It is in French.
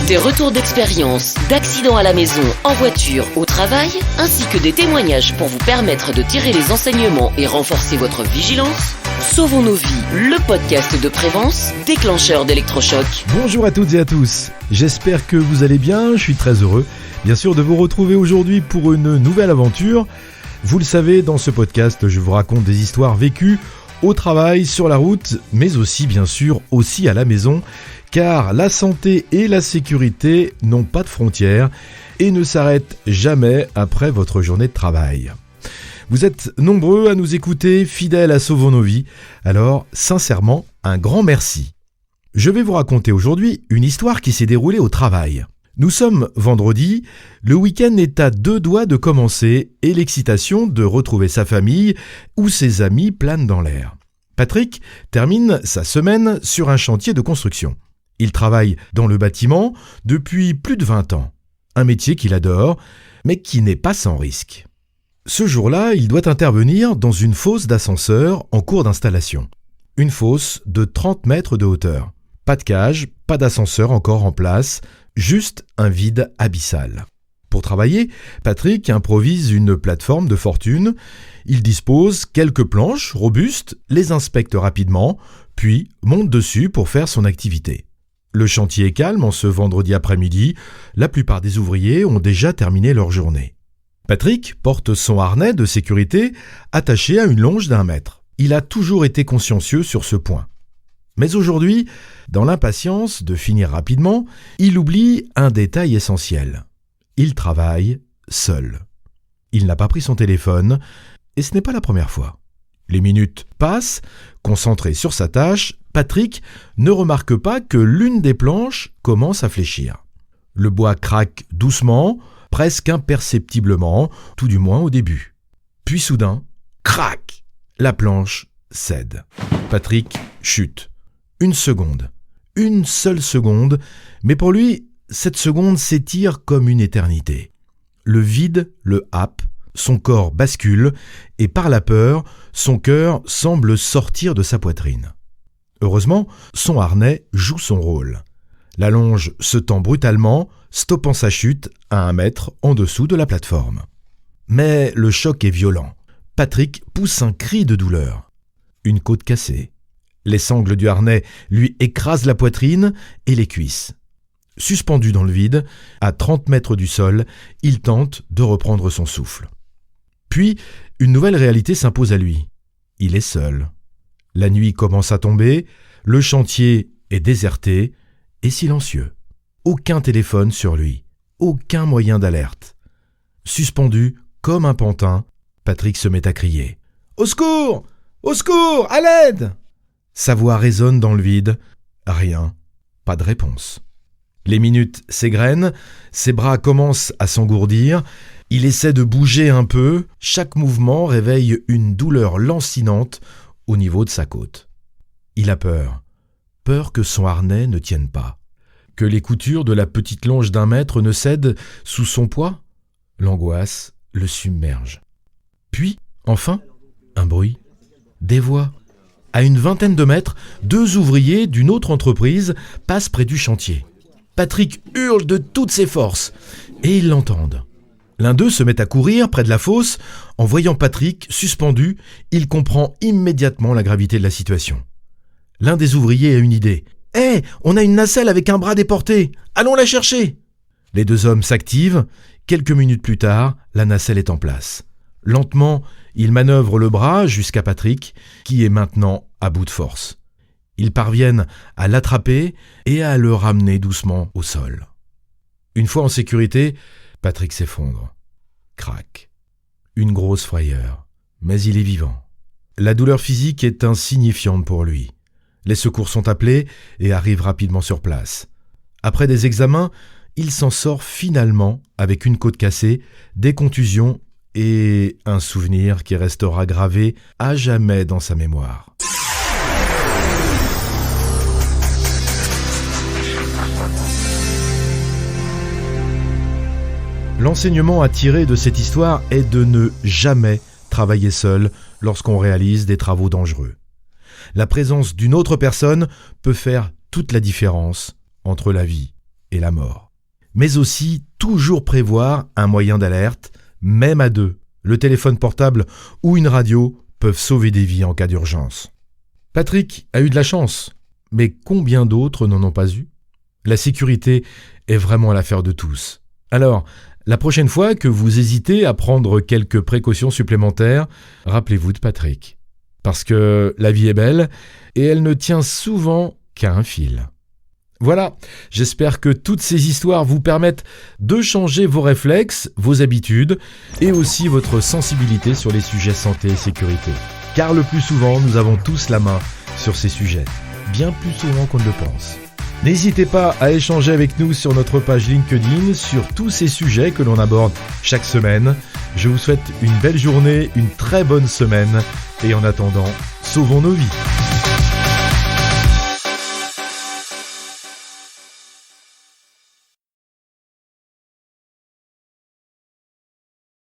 Des retours d'expérience, d'accidents à la maison, en voiture, au travail, ainsi que des témoignages pour vous permettre de tirer les enseignements et renforcer votre vigilance. Sauvons nos vies, le podcast de Prévence, déclencheur d'électrochoc. Bonjour à toutes et à tous, j'espère que vous allez bien, je suis très heureux, bien sûr, de vous retrouver aujourd'hui pour une nouvelle aventure. Vous le savez, dans ce podcast, je vous raconte des histoires vécues au travail, sur la route, mais aussi, bien sûr, aussi à la maison, car la santé et la sécurité n'ont pas de frontières et ne s'arrêtent jamais après votre journée de travail. Vous êtes nombreux à nous écouter, fidèles à Sauvons nos vies, alors sincèrement, un grand merci. Je vais vous raconter aujourd'hui une histoire qui s'est déroulée au travail. Nous sommes vendredi, le week-end est à 2 doigts de commencer et l'excitation de retrouver sa famille ou ses amis plane dans l'air. Patrick termine sa semaine sur un chantier de construction. Il travaille dans le bâtiment depuis plus de 20 ans, un métier qu'il adore, mais qui n'est pas sans risque. Ce jour-là, il doit intervenir dans une fosse d'ascenseur en cours d'installation. Une fosse de 30 mètres de hauteur. Pas de cage, pas d'ascenseur encore en place, juste un vide abyssal. Pour travailler, Patrick improvise une plateforme de fortune. Il dispose quelques planches robustes, les inspecte rapidement, puis monte dessus pour faire son activité. Le chantier est calme en ce vendredi après-midi. La plupart des ouvriers ont déjà terminé leur journée. Patrick porte son harnais de sécurité attaché à une longe d'1 mètre. Il a toujours été consciencieux sur ce point. Mais aujourd'hui, dans l'impatience de finir rapidement, il oublie un détail essentiel. Il travaille seul. Il n'a pas pris son téléphone, et ce n'est pas la première fois. Les minutes passent, concentré sur sa tâche, Patrick ne remarque pas que l'une des planches commence à fléchir. Le bois craque doucement, presque imperceptiblement, tout du moins au début. Puis soudain, crac, la planche cède. Patrick chute. Une seule seconde, mais pour lui, cette seconde s'étire comme une éternité. Le vide le happe, son corps bascule, et par la peur, son cœur semble sortir de sa poitrine. Heureusement, son harnais joue son rôle. La longe se tend brutalement, stoppant sa chute à 1 mètre en dessous de la plateforme. Mais le choc est violent. Patrick pousse un cri de douleur. Une côte cassée. Les sangles du harnais lui écrasent la poitrine et les cuisses. Suspendu dans le vide, à 30 mètres du sol, il tente de reprendre son souffle. Puis, une nouvelle réalité s'impose à lui. Il est seul. La nuit commence à tomber, le chantier est déserté et silencieux. Aucun téléphone sur lui, aucun moyen d'alerte. Suspendu comme un pantin, Patrick se met à crier. « Au secours ! Au secours ! À l'aide !» Sa voix résonne dans le vide. Rien, pas de réponse. Les minutes s'égrènent, ses bras commencent à s'engourdir. Il essaie de bouger un peu. Chaque mouvement réveille une douleur lancinante au niveau de sa côte. Il a peur. Peur que son harnais ne tienne pas. Que les coutures de la petite longe d'1 mètre ne cèdent sous son poids. L'angoisse le submerge. Puis, enfin, un bruit. Des voix. À une 20aine de mètres, 2 ouvriers d'une autre entreprise passent près du chantier. Patrick hurle de toutes ses forces et ils l'entendent. L'un d'eux se met à courir près de la fosse. En voyant Patrick suspendu, il comprend immédiatement la gravité de la situation. L'un des ouvriers a une idée. « Hé, on a une nacelle avec un bras déporté. Allons la chercher !» Les 2 hommes s'activent. Quelques minutes plus tard, la nacelle est en place. Lentement, ils manœuvrent le bras jusqu'à Patrick, qui est maintenant à bout de force. Ils parviennent à l'attraper et à le ramener doucement au sol. Une fois en sécurité, Patrick s'effondre. Crac. Une grosse frayeur. Mais il est vivant. La douleur physique est insignifiante pour lui. Les secours sont appelés et arrivent rapidement sur place. Après des examens, il s'en sort finalement avec une côte cassée, des contusions et un souvenir qui restera gravé à jamais dans sa mémoire. L'enseignement à tirer de cette histoire est de ne jamais travailler seul lorsqu'on réalise des travaux dangereux. La présence d'une autre personne peut faire toute la différence entre la vie et la mort. Mais aussi toujours prévoir un moyen d'alerte, même à deux. Le téléphone portable ou une radio peuvent sauver des vies en cas d'urgence. Patrick a eu de la chance, mais combien d'autres n'en ont pas eu ? La sécurité est vraiment l'affaire de tous. Alors, la prochaine fois que vous hésitez à prendre quelques précautions supplémentaires, rappelez-vous de Patrick. Parce que la vie est belle et elle ne tient souvent qu'à un fil. Voilà, j'espère que toutes ces histoires vous permettent de changer vos réflexes, vos habitudes et aussi votre sensibilité sur les sujets santé et sécurité. Car le plus souvent, nous avons tous la main sur ces sujets, bien plus souvent qu'on ne le pense. N'hésitez pas à échanger avec nous sur notre page LinkedIn sur tous ces sujets que l'on aborde chaque semaine. Je vous souhaite une belle journée, une très bonne semaine et en attendant, sauvons nos vies.